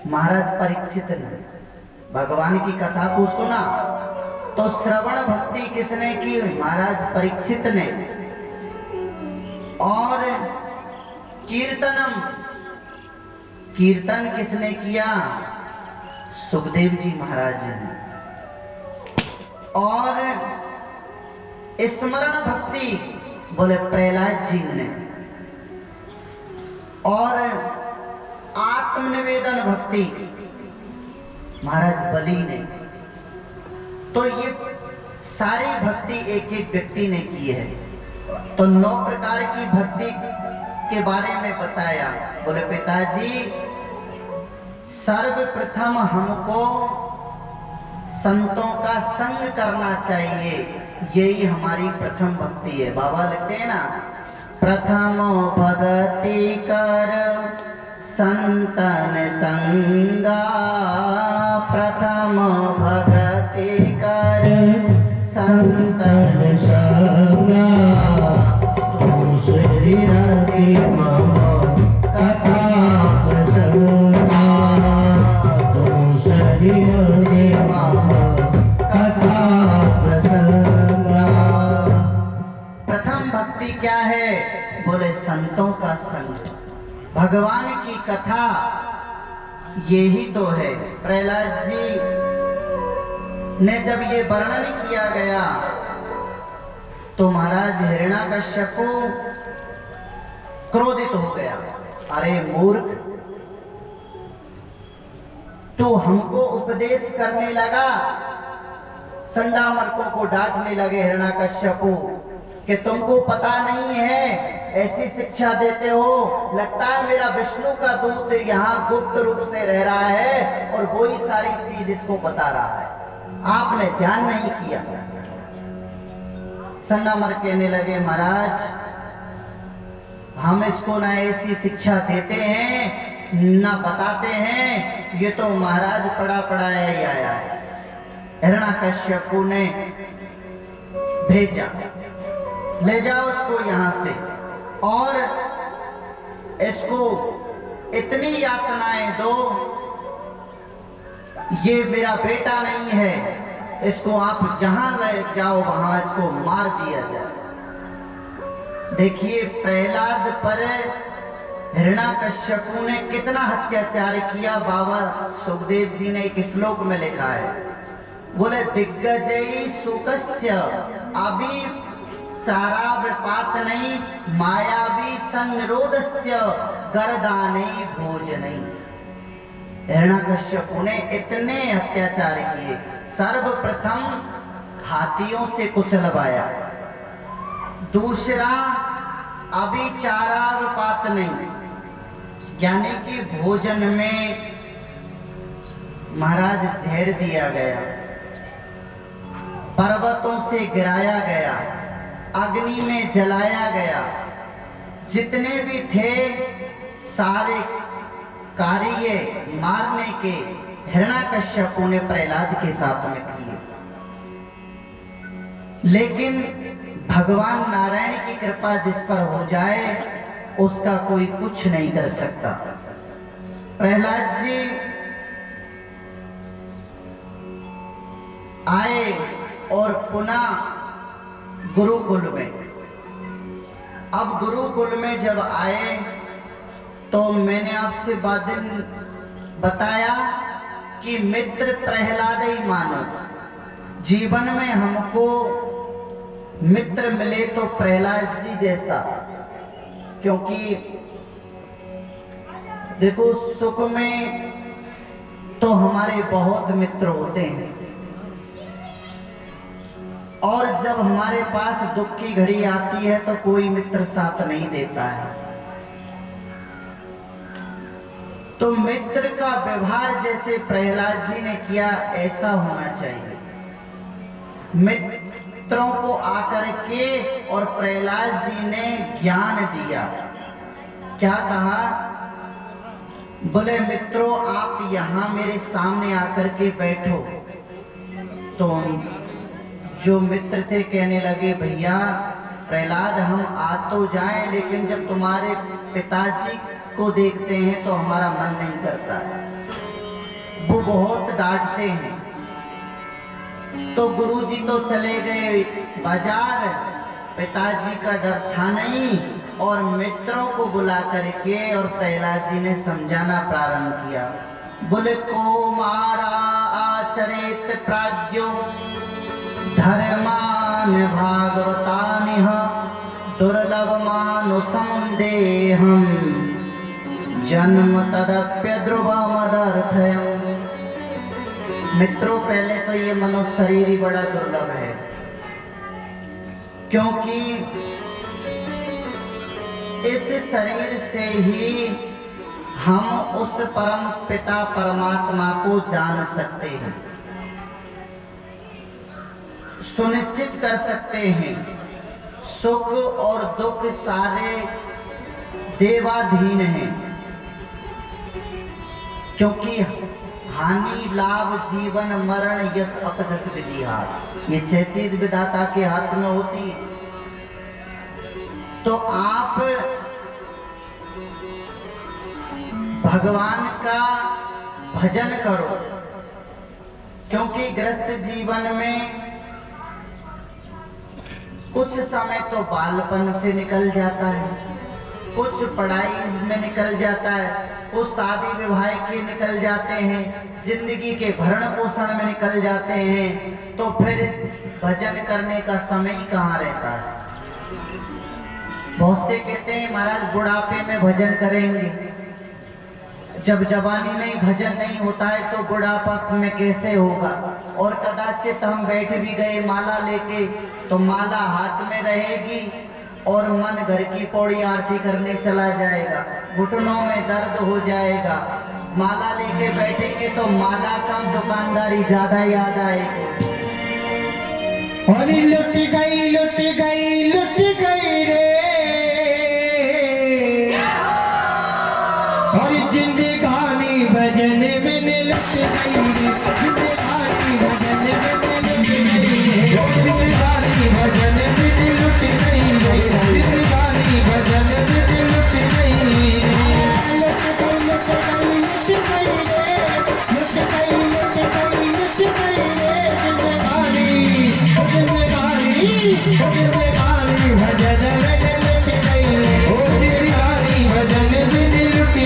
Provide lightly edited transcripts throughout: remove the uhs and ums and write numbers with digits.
महाराज परीक्षित ने भगवान की कथा को सुना तो श्रवण भक्ति किसने की? महाराज परीक्षित ने। और कीर्तन किसने किया? सुखदेव जी महाराज ने। और स्मरण भक्ति बोले प्रहलाद जी ने। और आत्मनिवेदन भक्ति महाराज बलि ने। तो ये सारी भक्ति एक एक व्यक्ति ने की है। तो 9 प्रकार की भक्ति के बारे में बताया। बोले पिताजी सर्वप्रथम हमको संतों का संग करना चाहिए, यही हमारी प्रथम भक्ति है। बाबा लिखते हैं ना, प्रथम भगति कर संतन संगा, प्रथम भगति कर संतन संगा, दूसरी रति मम कथा प्रसंगा, दूसरी रति मम कथा प्रसंगा। प्रथम भक्ति क्या है? बोले संतों का संग, भगवान की कथा, यही तो है। प्रहलाद जी ने जब ये वर्णन किया गया तो महाराज हिरण्याकश्यपु क्रोधित हो गया। अरे मूर्ख, तू हमको उपदेश करने लगा। संडामर्कों को डांटने लगे हिरण्याकश्यपु कि तुमको पता नहीं है, ऐसी शिक्षा देते हो, लगता है मेरा विष्णु का दूत यहाँ गुप्त रूप से रह रहा है और वो ही सारी चीज इसको बता रहा है, आपने ध्यान नहीं किया। संडामर कहने लगे महाराज हम इसको ना ऐसी शिक्षा देते हैं ना बताते हैं, ये तो महाराज पढ़ा पढ़ाया ही आया है। हिरण्याकश्यपु ने भेजा, ले जाओ उसको यहां से और इसको इतनी यातनाएं दो, ये मेरा बेटा नहीं है, इसको आप जहां ले जाओ वहां इसको मार दिया जाए। देखिए प्रहलाद पर हिरण्याकश्यपु ने कितना अत्याचार किया। बाबा सुखदेव जी ने एक श्लोक में लिखा है, बोले दिग्गजई सुकस्य अभी चारा विपात नहीं, मायावी संरोधस्य गर्दाने भोज नहीं। हिरण्याकश्यपु ने इतने अत्याचार किए। सर्वप्रथम हाथियों से कुचलवाया, दूसरा अभी चारा विपात नहीं, यानी कि भोजन में महाराज जहर दिया गया, पर्वतों से गिराया गया, अग्नि में जलाया गया। जितने भी थे सारे कार्य मारने के हिरण्याकश्यपु ने प्रहलाद के साथ में किए। लेकिन भगवान नारायण की कृपा जिस पर हो जाए उसका कोई कुछ नहीं कर सकता। प्रहलाद जी आए और पुनः गुरुकुल में। अब गुरुकुल में जब आए तो मैंने आपसे बादिन बताया कि मित्र प्रहलाद ही मानो। जीवन में हमको मित्र मिले तो प्रहलाद जी जैसा, क्योंकि देखो सुख में तो हमारे बहुत मित्र होते हैं और जब हमारे पास दुख की घड़ी आती है तो कोई मित्र साथ नहीं देता है। तो मित्र का व्यवहार जैसे प्रहलाद जी ने किया ऐसा होना चाहिए। मित्रों को आकर के और प्रहलाद जी ने ज्ञान दिया। क्या कहा? बोले मित्रों आप यहाँ मेरे सामने आकर के बैठो। तो जो मित्र थे कहने लगे भैया प्रहलाद हम आ तो जाएं, लेकिन जब तुम्हारे पिताजी को देखते हैं तो हमारा मन नहीं करता है। वो बहुत डांटते हैं। तो गुरुजी तो चले गए बाजार, पिताजी का डर था नहीं, और मित्रों को बुला करके और प्रहलाद जी ने समझाना प्रारंभ किया। बोले को मारा आचरित प्राज्ञो धर्मान भागवतानिह दुर्लभ मानुषं देहम जन्म तदप्य ध्रुवमदर्थयम्। मित्रों, पहले तो ये मनुष्य शरीर ही बड़ा दुर्लभ है, क्योंकि इस शरीर से ही हम उस परम पिता परमात्मा को जान सकते हैं, सुनिश्चित कर सकते हैं। सुख और दुख सारे देवाधीन हैं, क्योंकि हानि लाभ जीवन मरण यश अपजस विधिहार, ये 6 चीज विधाता के हाथ में होती। तो आप भगवान का भजन करो, क्योंकि गृहस्थ जीवन में कुछ समय तो बालपन से निकल जाता है, कुछ पढ़ाई में निकल जाता है, कुछ शादी विवाह के निकल जाते हैं, जिंदगी के भरण पोषण में निकल जाते हैं, तो फिर भजन करने का समय ही कहाँ रहता है। बहुत से कहते हैं महाराज बुढ़ापे में भजन करेंगे, जब जवानी में ही भजन नहीं होता है तो बुढ़ापा में कैसे होगा। और कदाचित हम बैठ भी गए माला लेके, तो माला हाथ में रहेगी और मन घर की पौड़ी आरती करने चला जाएगा, घुटनों में दर्द हो जाएगा। माला लेके बैठेंगे तो माला कम दुकानदारी ज्यादा याद आएगी। और लुट गई लुट गई लुट गई रे, और जिंदगानी भजन में लुट गई रे, जिंदगानी भजन में लुट गई रे, जिंदगानी भजन में लुट गई रे, जिंदगानी भजन में लुट गई रे, लुट गई लुट गई लुट गई रे, लुट गई लुट गई लुट गई रे, जिंदगानी जिंदगानी जिंदगानी भजन में लुट गई रे, ओ जिंदगानी भजन में लुट गई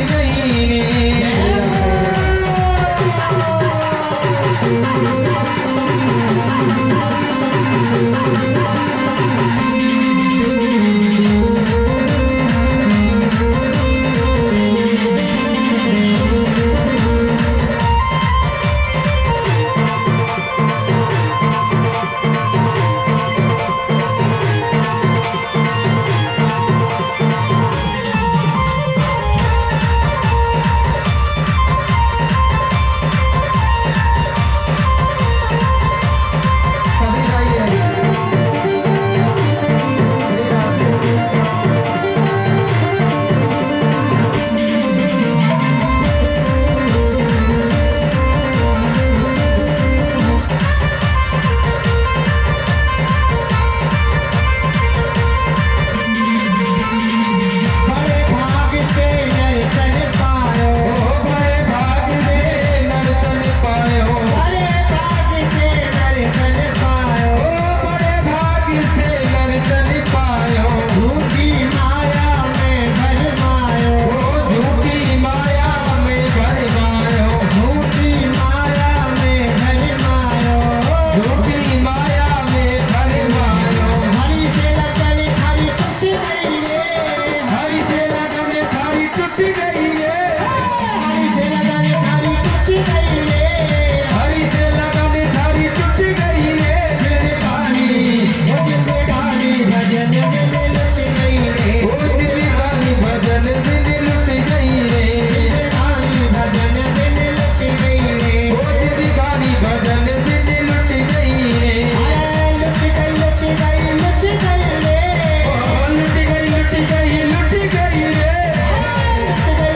रे।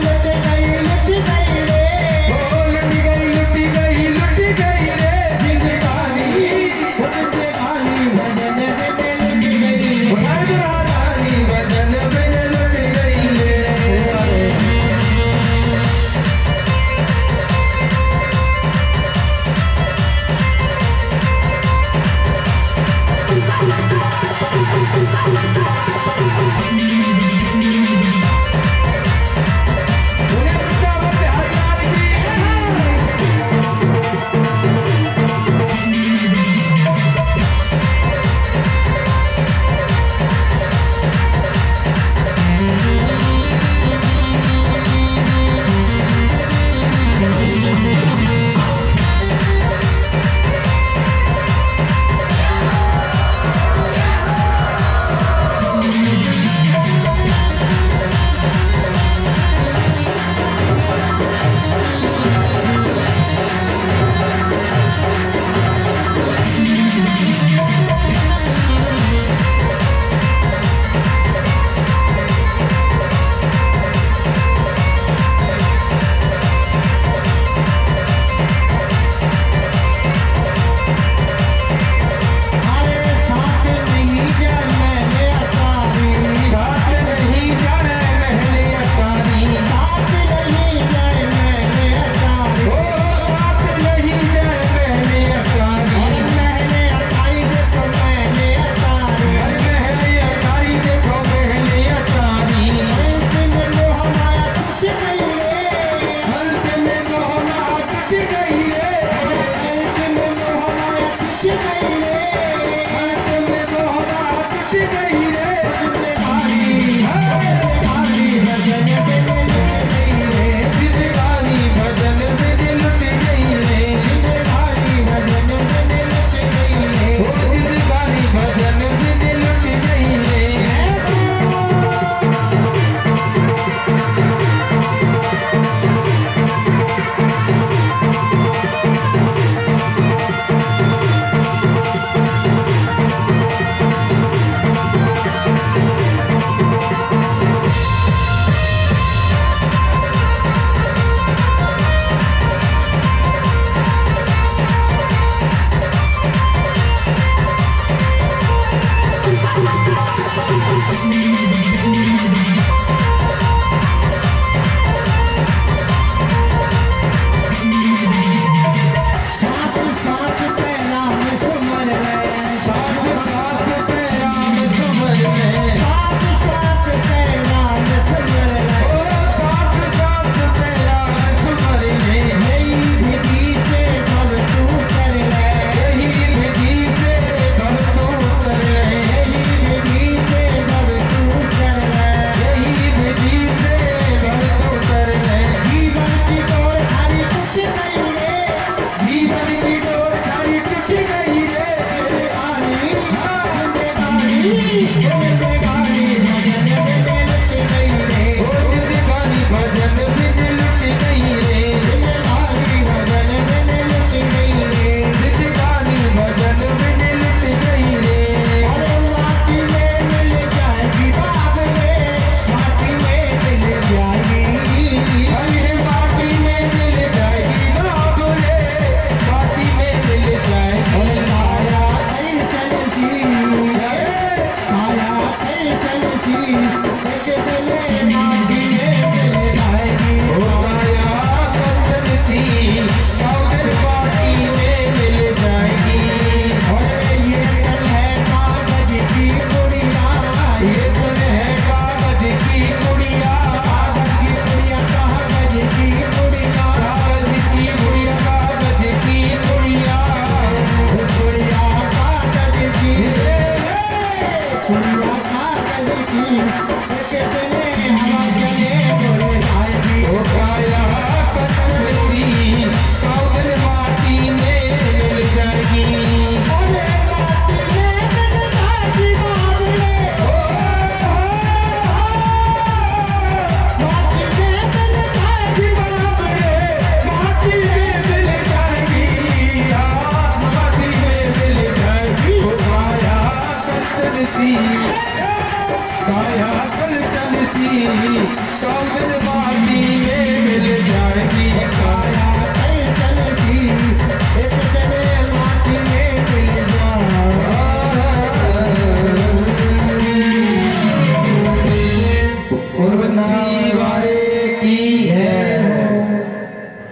लुट गई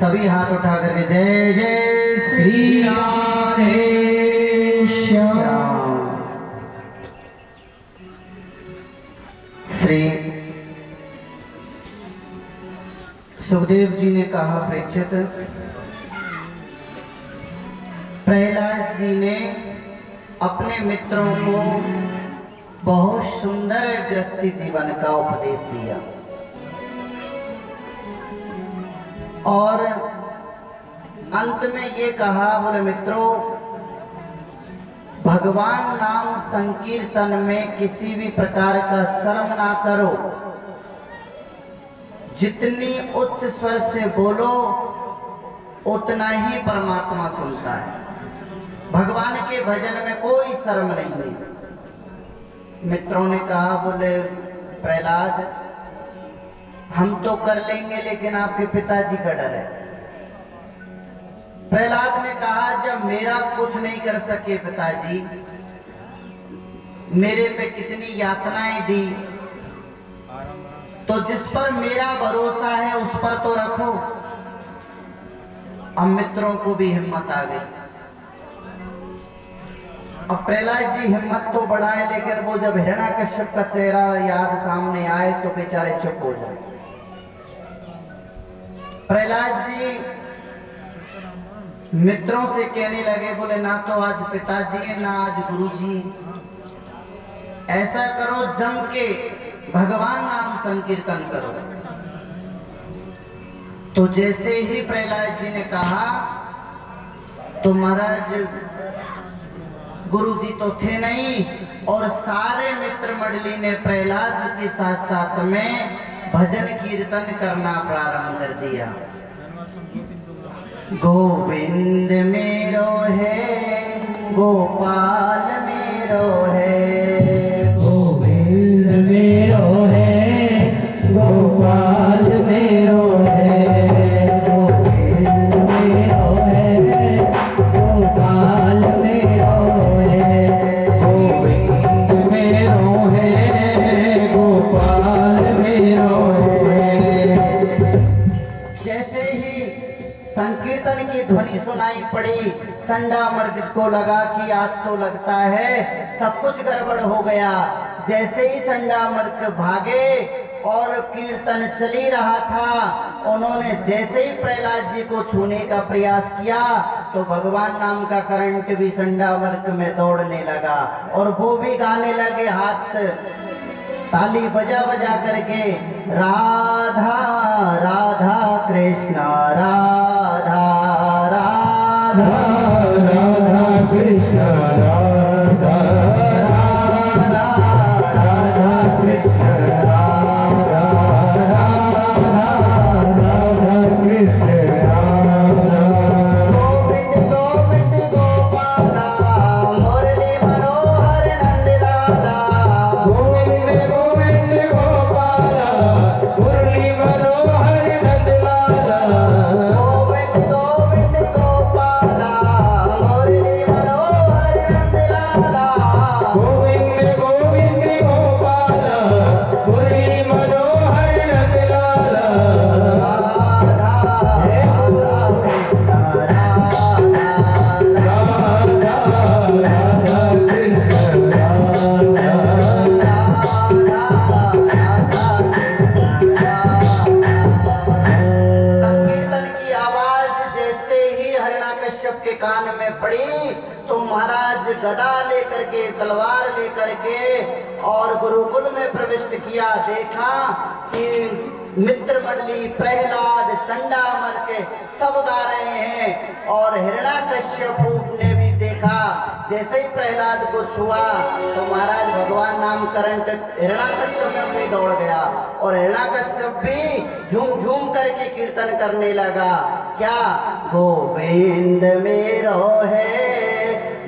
सभी हाथ उठा करके जय जय श्री राधे श्याम। श्री सुखदेव जी ने कहा, परीक्षित, प्रहलाद जी ने अपने मित्रों को बहुत सुंदर गृहस्थी जीवन का उपदेश दिया और अंत में ये कहा, बोले मित्रों, भगवान नाम संकीर्तन में किसी भी प्रकार का शर्म ना करो, जितनी उच्च स्वर से बोलो उतना ही परमात्मा सुनता है। भगवान के भजन में कोई शर्म नहीं है। मित्रों ने कहा, बोले प्रहलाद, हम तो कर लेंगे लेकिन आपके पिताजी का डर है। प्रहलाद ने कहा, जब मेरा कुछ नहीं कर सके पिताजी, मेरे पे कितनी यातनाएं दी, तो जिस पर मेरा भरोसा है उस पर तो रखो। अब मित्रों को भी हिम्मत आ गई। अब प्रहलाद जी हिम्मत तो बढ़ाए, लेकिन वो जब हिरण्याकश्यप का चेहरा याद सामने आए तो बेचारे चुप हो जाए। प्रहलाद जी मित्रों से कहने लगे, बोले ना तो आज पिताजी है ना आज गुरुजी है, ऐसा करो जम के भगवान नाम संकीर्तन करो। तो जैसे ही प्रहलाद जी ने कहा, तो महाराज गुरुजी तो थे नहीं और सारे मित्र मंडली ने प्रहलाद के साथ साथ में भजन कीर्तन करना प्रारंभ कर दिया। गोविंद मेरो है, गोपाल मेरो है, गोविंद मेरो है, गोपाल मेरो है, गोविंद मेरो है, गोपाल मेरो है, गोविंद मेरो है, गोपाल मेरो है। जैसे ही संकीर्तन की ध्वनि सुनाई पड़ी, संडा मर्ग को लगा कि आज तो लगता है सब कुछ गड़बड़ हो गया। जैसे ही संडा मर्ग भागे और कीर्तन चली रहा था, उन्होंने जैसे ही प्रहलाद जी को छूने का प्रयास किया तो भगवान नाम का करंट भी संडा मर्ग में दौड़ने लगा और वो भी गाने लगे, हाथ ताली बजा बजा करके, राधा राधा कृष्णा राधा राधा राधा कृष्ण राधा राधा राधा कृष्ण राधा राधा राधा कृष्ण राधा। गोविंद गोविंद गोपाला, मुरली मनोहर नंदलाला, गोविंद गोविंद गोपाला, मुरली मनोहर नंदलाला, गोविंद गोविंद गोपाला, मुरली मनोहर नंदलाला, गोविंद गोविंद गोपाला, मुरली मनोहर नंदलाला। राधा राधा कृष्ण राधा राधा राधा कृष्ण राधा संकीर्तन की आवाज जैसे ही हिरण्याकश्यप के कान में पड़ी तो महाराज गदा लेकर के, तलवार लेकर के और गुरुकुल में प्रविष्ट किया। देखा कि मित्र मंडली, प्रहलाद, संडामर के सब गा रहे हैं और हिरण्याकश्यप ने भी देखा। जैसे ही प्रहलाद को छुआ तो महाराज भगवान नाम करंट हिरण्याकश्यप में भी दौड़ गया और हिरण्याकश्यप भी झूम झूम करके कीर्तन करने लगा। क्या? गोविंद मेरो है,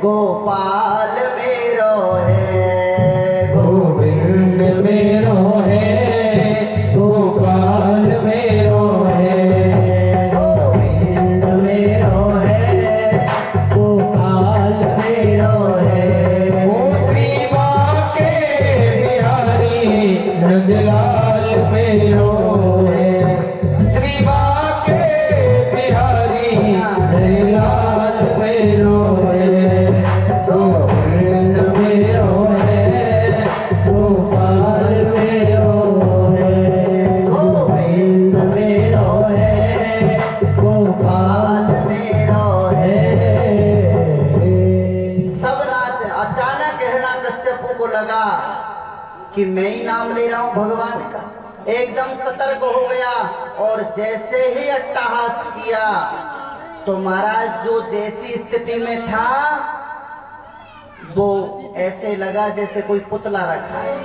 गोपाल मेरो है, गोविंद मेरो है, गोपाल मेरो है, गोविंद मेरो है, गोपाल मेरो है। ओ श्री बांके बिहारी नंदलाल मेरो है, श्री बांके कि मैं ही नाम ले रहा हूं भगवान का। एकदम सतर्क हो गया और जैसे ही अट्टहास किया तो महाराज जो जैसी स्थिति में था वो ऐसे लगा जैसे कोई पुतला रखा है।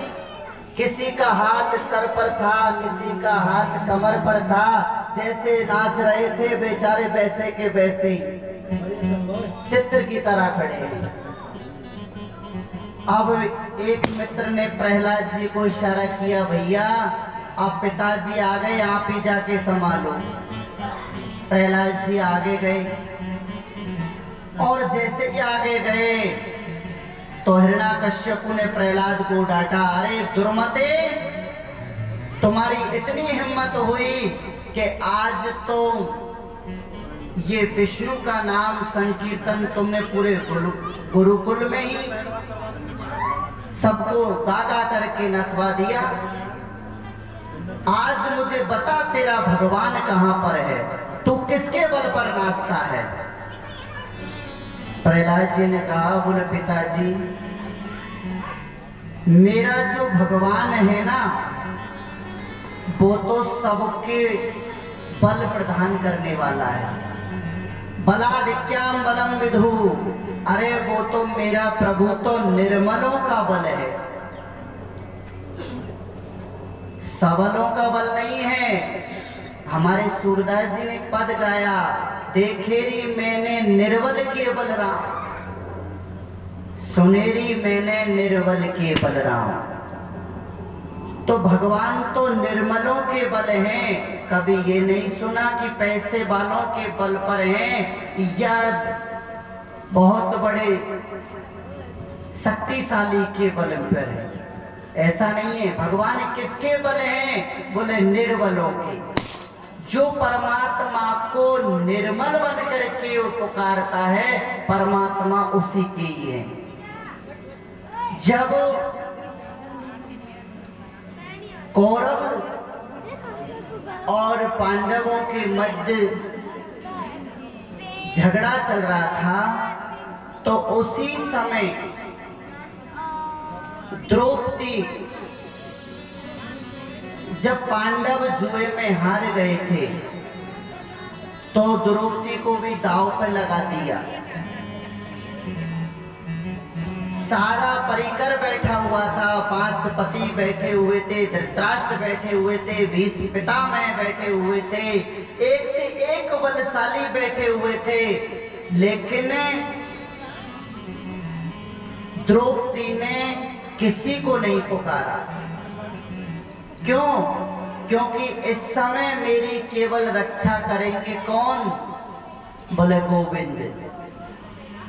किसी का हाथ सर पर था, किसी का हाथ कमर पर था, जैसे नाच रहे थे बेचारे वैसे के वैसे ही चित्र की तरह खड़े हैं। अब एक मित्र ने प्रहलाद जी को इशारा किया, भैया अब पिताजी आ गए, आप ही जाके संभालो। प्रहलाद जी आगे गए और जैसे ही आगे गए तो हिरण्याकश्यपु ने प्रहलाद को डांटा, अरे दुर्मते, तुम्हारी इतनी हिम्मत हुई कि आज तो ये विष्णु का नाम संकीर्तन तुमने पूरे गुरुकुल में ही सबको गागा करके नचवा दिया। आज मुझे बता तेरा भगवान कहां पर है, तू किसके बल पर नाचता है। प्रहलाद जी ने कहा, बोले पिताजी मेरा जो भगवान है ना वो तो सबके बल प्रदान करने वाला है। बलादिक्याम बलम विधु, अरे वो तो मेरा प्रभु तो निर्मलों का बल है, सबलों का बल नहीं है। हमारे सूरदास जी ने पद गाया, देखेरी मैंने निर्बल के बलराम, सुनेरी मैंने निर्बल के बलराम। तो भगवान तो निर्मलों के बल हैं। कभी ये नहीं सुना कि पैसे वालों के बल पर हैं या बहुत बड़े शक्तिशाली के बल पर है, ऐसा नहीं है। भगवान किसके बल हैं? बोले निर्बलों के। जो परमात्मा को निर्मल बन करके पुकारता है परमात्मा उसी के ही है। जब कौरव और पांडवों के मध्य झगड़ा चल रहा था तो उसी समय द्रौपदी, जब पांडव जुए में हार गए थे तो द्रौपदी को भी दांव पे लगा दिया। सारा परिकर बैठा हुआ था, 5 पति बैठे हुए थे, धृतराष्ट्र बैठे हुए थे, भीष्म पितामह बैठे हुए थे, एक से एक बलशाली बैठे हुए थे, लेकिन द्रौपदी ने किसी को नहीं पुकारा। क्यों? क्योंकि इस समय मेरी केवल रक्षा करेंगे कौन? बोले गोविंद।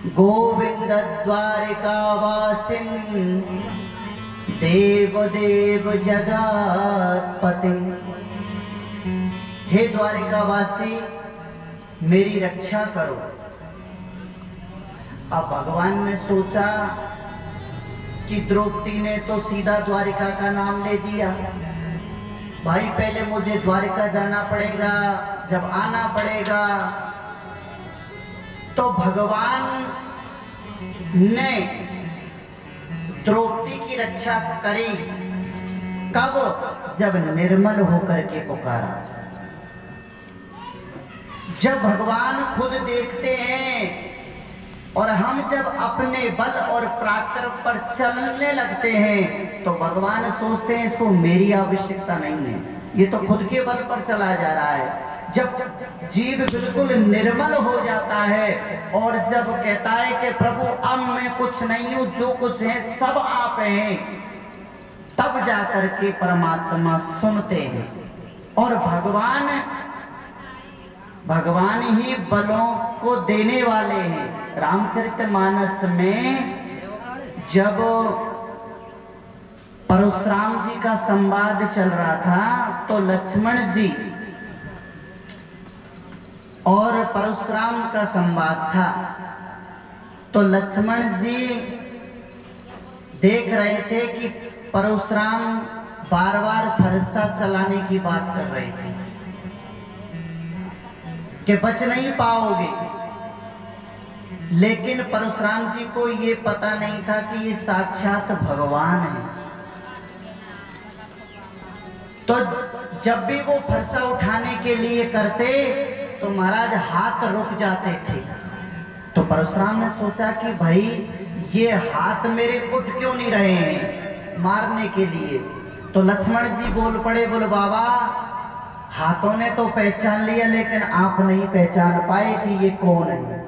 गोविंद द्वारिका वासिन देव देव जगतपते। हे द्वारिका वासी मेरी रक्षा करो। अब भगवान ने सोचा कि द्रौपदी ने तो सीधा द्वारिका का नाम ले दिया, भाई पहले मुझे द्वारिका जाना पड़ेगा, जब आना पड़ेगा। तो भगवान ने द्रौपदी की रक्षा करी कब? जब निर्मल होकर के पुकारा। जब भगवान खुद देखते हैं और हम जब अपने बल और पराक्रम पर चलने लगते हैं तो भगवान सोचते हैं इसको मेरी आवश्यकता नहीं है, ये तो खुद के बल पर चला जा रहा है। जब जीव बिल्कुल निर्मल हो जाता है और जब कहता है कि प्रभु अब मैं कुछ नहीं हूं, जो कुछ है सब आप हैं, तब जाकर के परमात्मा सुनते हैं। और भगवान ही बलों को देने वाले हैं। रामचरितमानस में जब परशुराम जी का संवाद चल रहा था तो लक्ष्मण जी और परशुराम का संवाद था, तो लक्ष्मण जी देख रहे थे कि परशुराम बार बार फरसा चलाने की बात कर रहे थे कि बच नहीं पाओगे, लेकिन परशुराम जी को ये पता नहीं था कि ये साक्षात भगवान है। तो जब भी वो फरसा उठाने के लिए करते तो महाराज हाथ रुक जाते थे। तो परशुराम ने सोचा कि भाई ये हाथ मेरे उठ क्यों नहीं रहे हैं मारने के लिए। तो लक्ष्मण जी बोल पड़े, बोले बाबा हाथों ने तो पहचान लिया लेकिन आप नहीं पहचान पाए कि ये कौन है,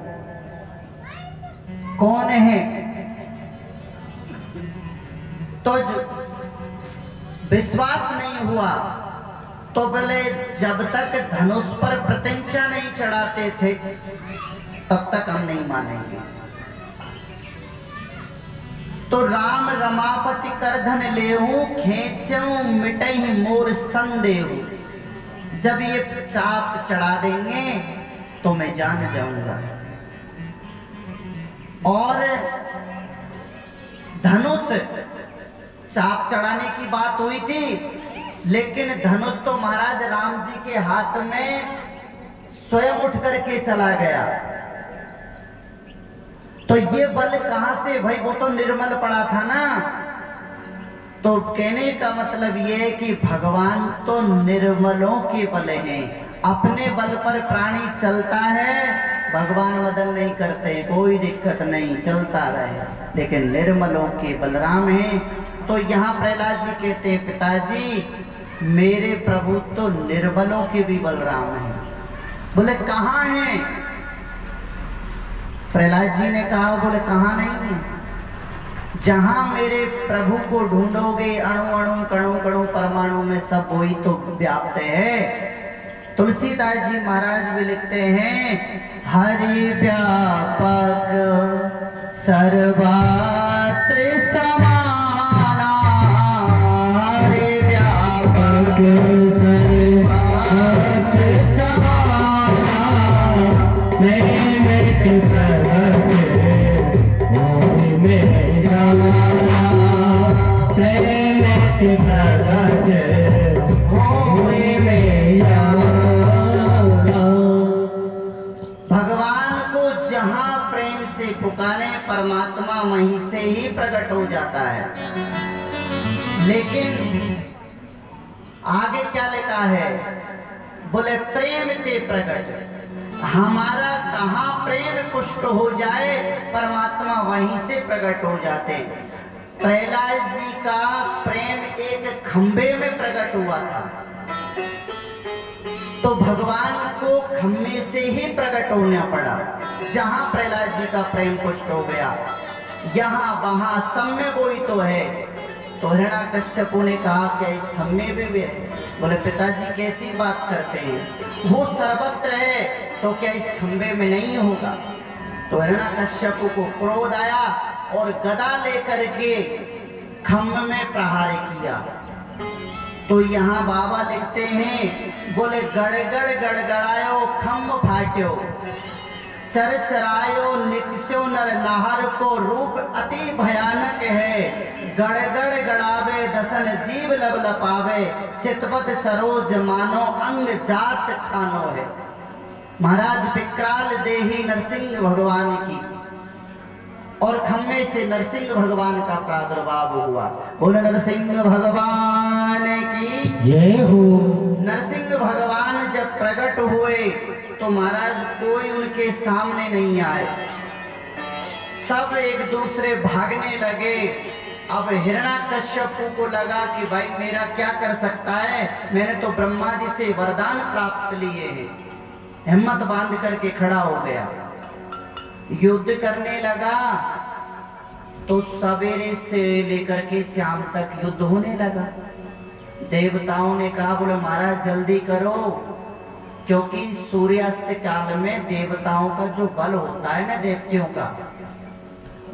कौन है। तो विश्वास नहीं हुआ तो बोले जब तक धनुष पर प्रत्यंचा नहीं चढ़ाते थे तब तक हम नहीं मानेंगे। तो राम रमापति करधन लेहूं खेचूं मिटई मोर संदेहू, जब ये चाप चढ़ा देंगे तो मैं जान जाऊंगा। और धनुष चाप चढ़ाने की बात हुई थी लेकिन धनुष तो महाराज राम जी के हाथ में स्वयं उठ करके चला गया। तो ये बल कहां से भाई, वो तो निर्मल पड़ा था ना। तो कहने का मतलब ये है कि भगवान तो निर्मलों के बल हैं, अपने बल पर प्राणी चलता है, भगवान मदन नहीं करते, कोई दिक्कत नहीं, चलता रहे, लेकिन निर्मलों के बलराम हैं। तो यहाँ प्रहलाद जी कहते हैं पिताजी मेरे प्रभु तो निर्बलों के भी बलराम हैं। बोले कहाँ हैं? प्रहलाद जी ने कहा, बोले कहाँ नहीं है, जहां मेरे प्रभु को ढूंढोगे अणु अणु कणु कणु परमाणु में सब वही तो व्याप्त है। तुलसीदास जी महाराज भी लिखते हैं हरि व्यापक सर्वत्र समाना, हरि व्यापक सर्वत्र समाना, मैं प्रगट में जाना, प्रगट होए में जाना। भगवान को जहां प्रेम से पुकारे परमात्मा वहीं से ही प्रकट हो जाता है। लेकिन आगे क्या लिखा है? बोले प्रेम ते प्रकट, हमारा कहाँ प्रेम पुष्ट हो जाए परमात्मा वहीं से प्रकट हो जाते। प्रहलाद जी का प्रेम एक खंबे में प्रकट हुआ था, तो भगवान को खंबे से ही प्रकट होना पड़ा। जहां प्रहलाद जी का प्रेम पुष्ट हो गया यहाँ वहां सब में वही तो है। तो हिरण्याकश्यपु ने कहा क्या इस खंबे में भी है? बोले पिताजी कैसी बात करते हैं, वो सर्वत्र है तो क्या इस खंबे में नहीं होगा? तो हिरण्याकश्यपु को क्रोध आया और गदा लेकर के खंभ में प्रहार किया। तो यहाँ बाबा लिखते हैं बोले गड़गड़ गड़गड़ायो खंभ फाट्यो, चर चरायो निकस्यो नर नाहर को, रूप अति भयानक है, गड़गड़ गड़ावे दसन जीव लब लपावे, चितपत सरोज मानो अंग जात खानो है। महाराज विकराल देही नरसिंह भगवान की, और खम्मे से नरसिंह भगवान का प्रादुर्भाव हुआ। बोले नरसिंह भगवान की जय हो। नरसिंह भगवान जब प्रकट हुए तो महाराज कोई उनके सामने नहीं आए, सब एक दूसरे भागने लगे। अब हिरण्याकश्यपु को लगा कि भाई मेरा क्या कर सकता है, मैंने तो ब्रह्मा जी से वरदान प्राप्त लिए हैं। हिम्मत बांध करके खड़ा हो गया, युद्ध करने लगा। तो सवेरे से लेकर के शाम तक युद्ध होने लगा। देवताओं ने कहा बोले महाराज जल्दी करो, क्योंकि सूर्यास्त काल में देवताओं का जो बल होता है ना, दैत्यों का,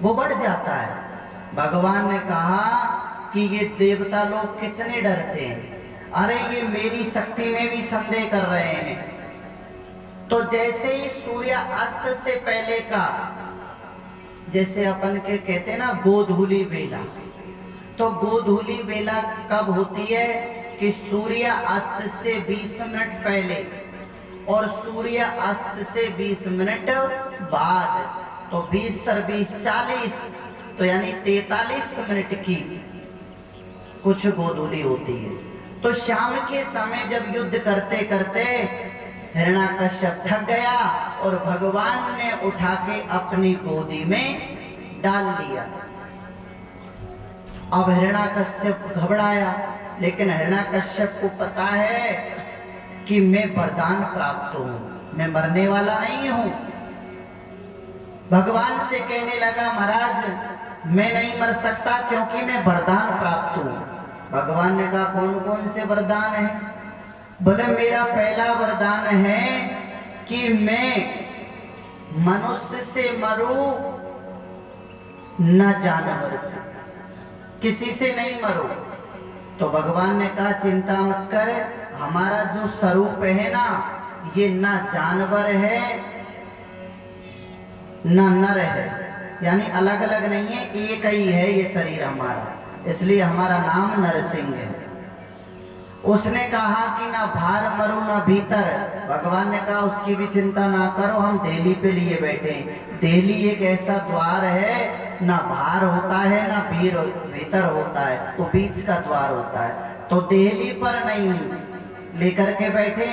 वो बढ़ जाता है। भगवान ने कहा कि ये देवता लोग कितने डरते हैं, अरे ये मेरी शक्ति में भी संदेह कर रहे हैं। तो जैसे ही सूर्य अस्त से पहले का, जैसे अपन के कहते हैं ना गोधूली बेला, तो गोधूली बेला कब होती है कि सूर्य अस्त से 20 मिनट पहले और सूर्य अस्त से 20 मिनट बाद, तो 20 सर 20 40, तो यानी 43 मिनट की कुछ गोधूली होती है। तो शाम के समय जब युद्ध करते करते हिरण्याकश्यप थक गया और भगवान ने उठा के अपनी गोदी में डाल लिया। अब हिरण्याकश्यप घबराया, लेकिन हिरण्याकश्यप को पता है कि मैं वरदान प्राप्त हूं, मैं मरने वाला नहीं हूं। भगवान से कहने लगा, महाराज मैं नहीं मर सकता क्योंकि मैं वरदान प्राप्त हूं। भगवान ने कहा, कौन कौन से वरदान है? बोले, मेरा पहला वरदान है कि मैं मनुष्य से मरूं न जानवर से, किसी से नहीं मरूं। तो भगवान ने कहा, चिंता मत कर, हमारा जो स्वरूप है ना, ये ना जानवर है ना नर है, यानी अलग अलग नहीं है, एक ही है ये शरीर हमारा, इसलिए हमारा नाम नरसिंह है। उसने कहा कि ना बाहर मरो ना भीतर। भगवान ने कहा, उसकी भी चिंता ना करो, हम देहली पे लिए बैठे हैं। देहली एक ऐसा द्वार है, ना बाहर होता है ना भीतर होता है, वो बीच का द्वार होता है। तो देहली पर नहीं लेकर के बैठे।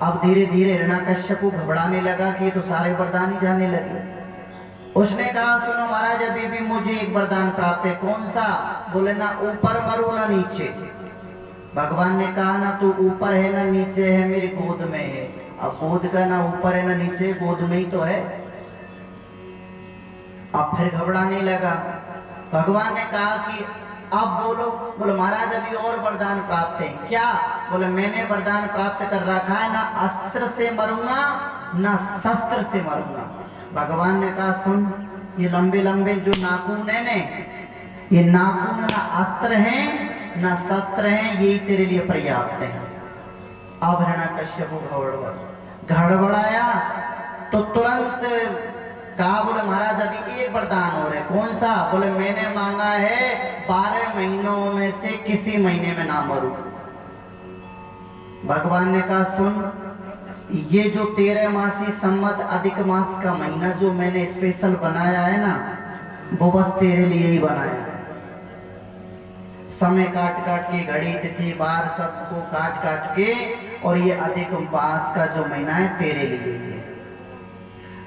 अब धीरे धीरे हिरण्याकश्यप को घबराने लगा कि ये तो सारे वरदान ही जाने लगे। उसने कहा, सुनो महाराज, अभी भी मुझे एक वरदान प्राप्त है। कौन सा? बोले, ना ऊपर मरो ना नीचे। भगवान ने कहा, ना तू ऊपर है ना नीचे है, मेरी गोद में है। अब गोद का ना ऊपर है ना नीचे, गोद में ही तो है। अब फिर घबराने लगा। भगवान ने कहा कि अब बोलो। बोले, महाराज अभी और वरदान प्राप्त है। क्या? बोले, मैंने वरदान प्राप्त कर रखा है, ना अस्त्र से मरूंगा ना शस्त्र से मरूंगा। भगवान ने कहा, सुन, ये लंबे लंबे जो नाखून है ने, ये नाखून ना अस्त्र हैं ना शस्त्र हैं, यही तेरे लिए पर्याप्त है। अब हिरण्याकश्यप घड़बड़ाया तो तुरंत कहा, बोले महाराज अभी एक वरदान और है। कौन सा? बोले, मैंने मांगा है 12 महीनों में से किसी महीने में ना मरूं। भगवान ने कहा, सुन, ये जो 13 मासी संवत अधिक मास का महीना जो मैंने स्पेशल बनाया है ना, वो बस तेरे लिए ही बनाया है। समय काट काट के, घड़ी तिथि बार सबको काट काट के, और ये अधिक मास का जो महीना है तेरे लिए ही है।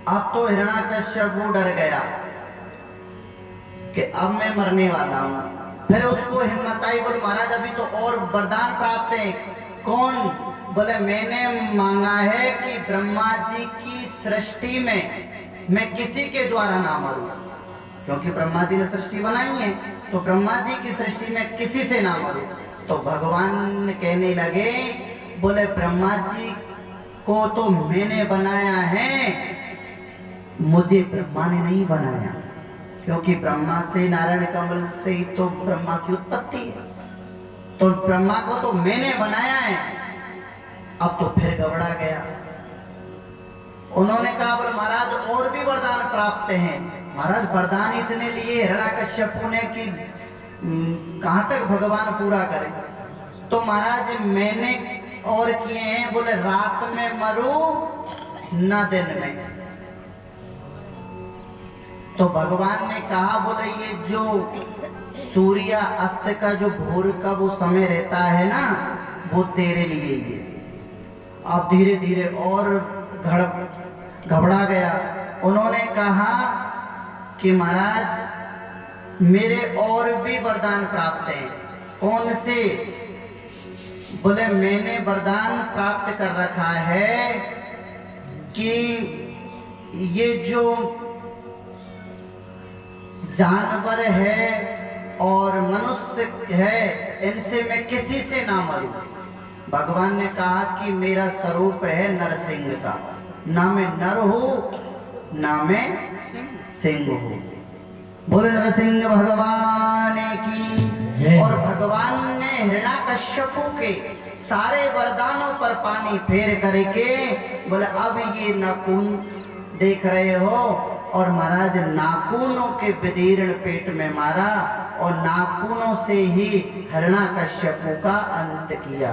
अब तो हिरण्याकश्यप डर गया कि अब मैं मरने वाला हूं। फिर उसको हिम्मत आई, बोले महाराज अभी तो और वरदान प्राप्त है। कौन? बोले, मैंने मांगा है कि ब्रह्मा जी की सृष्टि में मैं किसी के द्वारा ना मरूं, क्योंकि ब्रह्मा जी ने सृष्टि बनाई है, तो ब्रह्मा जी की सृष्टि में किसी से ना मरूं। तो भगवान कहने लगे, बोले ब्रह्मा जी को तो मैंने बनाया है, मुझे ब्रह्मा ने नहीं बनाया, क्योंकि ब्रह्मा से, नारायण कमल से ही तो ब्रह्मा की उत्पत्ति है। तो ब्रह्मा को तो मैंने बनाया है। अब तो फिर घबरा गया। उन्होंने कहा, बोले महाराज और भी वरदान प्राप्त हैं। महाराज वरदान इतने लिए हिरण्याकश्यप ने कि कहां तक भगवान पूरा करे। तो महाराज मैंने और किए हैं, बोले रात में मरो ना दिन में। तो भगवान ने कहा, बोले ये जो सूर्य अस्त का जो भोर का वो समय रहता है ना, वो तेरे लिए ही है। अब धीरे धीरे और घबरा गया। उन्होंने कहा कि महाराज मेरे और भी वरदान प्राप्त हैं। कौन से? बोले, मैंने वरदान प्राप्त कर रखा है कि ये जो जानवर है और मनुष्य है, इनसे मैं किसी से ना मरूं। भगवान ने कहा कि मेरा स्वरूप है नरसिंह का, ना मैं नर हूं ना मैं सिंह हूं। बोले नरसिंह भगवान की। और भगवान ने हिरण्याकश्यप के सारे वरदानों पर पानी फेर करके बोले, अब ये नाखून देख रहे हो, और महाराज नाखूनों के विदीर्ण पेट में मारा और नाखूनों से ही हिरण्याकश्यप का अंत किया।